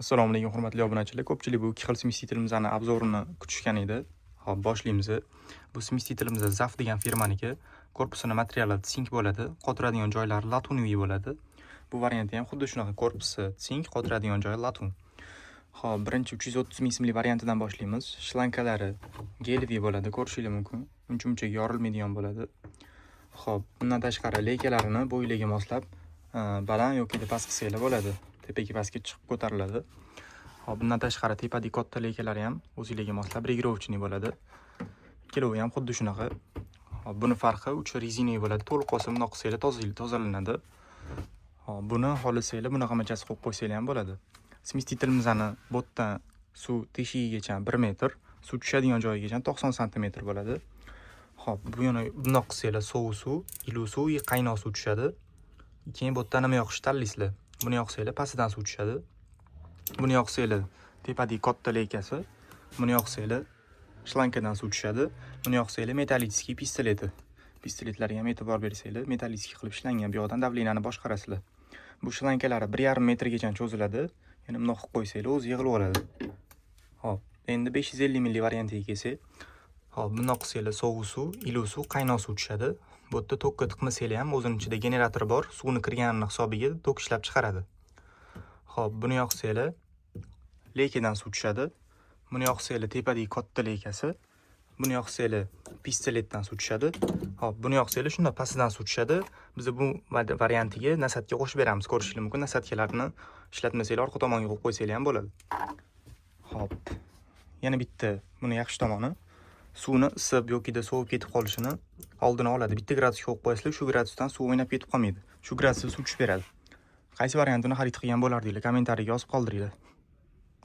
Assalomu alaykum hurmatli obunachilar. Ko'pchilik bu ikki xil smesителimizni obzorini kutishgan edi. Hop, boshlaymiz. Bu smesителimiz ZAF degan firmaniki. Korpusini materiali sink bo'ladi. Qotiradigan joylari latuniy bo'ladi. Bu varianti ham xuddi shunaqa, korpusi sink, qotiradigan joyi latun. Hop, birinchi 330 ming ismli variantidan boshlaymiz. Shlankalari gelvi bo'ladi, ko'rishingiz mumkin. Uncha-munchaga yorilmaydigan bo'ladi. Hop, bundan tashqari leykalarini bo'yligiga moslab baland yoki past qilsanglar bo'ladi. Tepaga pastga chiqib ko'tariladi. Hop, bundan tashqari tepadagi katta leykalari ham o'zingizga moslab regirovchiniy bo'ladi. Ikkovi ham xuddi shunaqa. Hop, buni farqi uchi rezinaviy bo'ladi. To'liq qolsa bundoq qilsanglar tozalanadi. Hop, buni xohlasanglar bunaqa machasi qo'yib qo'ysanglar ham bo'ladi. Smesителimizni botdan suv teshigigacha 1 metr, suv tushadigan joyigacha 90 sm bo'ladi. Hop, buni bundoq qilsanglar sovuq suv, iliq suv, qaynoq suv tushadi. Keyin botdan nima yoqishni tanlaysizlar. Buni yoqsanglar pastidan suv tushadi. Buni yoqsanglar tepadagi katta leykasi. Buni yoqsanglar shlankadan suv tushadi. Buni yoqsanglar metallический pistoleti. Pistoletlarga ham e'tibor bersanglar, metallический qilib ishlangan. Bu yoqdan davleniyani boshqarasizlar. Bu shlankalari 1,5 metrgacha cho'ziladi. Yana bundoq qilib qo'ysanglar o'zi yig'ilib oladi. Hop, endi 550 ml variantiga kelsak, hop, bundoq qilsanglar sovuq suv, iliq suv, qaynoq suv tushadi. Bu yerda tokka tiqmasanglar ham o'zining ichida generator bor, suvni kirganini hisobiga tok ishlab chiqaradi. Hop, buni yoqsanglar leykadan suv tushadi. Buni yoqsanglar tepadagi katta leykasi. Buni yoqsanglar pistoletdan suv tushadi. Hop, buni yoqsanglar shunda pastidan suv tushadi. Biz bu variantiga nasatga qo'shib beramiz, ko'rishingiz mumkin. Nasatkalarni ishlatmasanglar orqa tomonga qo'yib qo'ysanglar ham bo'ladi. Hop. Yana bitta buni yaxshi tomoni, suvni isib yoki sovib ketib qolishini oldini oladi. 1 gradusga qo'yib qo'yasizlar, shu gradusdan suv o'ynab ketib qolmaydi. Shu gradusda suv tushib beradi. Qaysi variantini xarid qilgan bo'lardinglar? Kommentariyaga yozib qoldiringlar.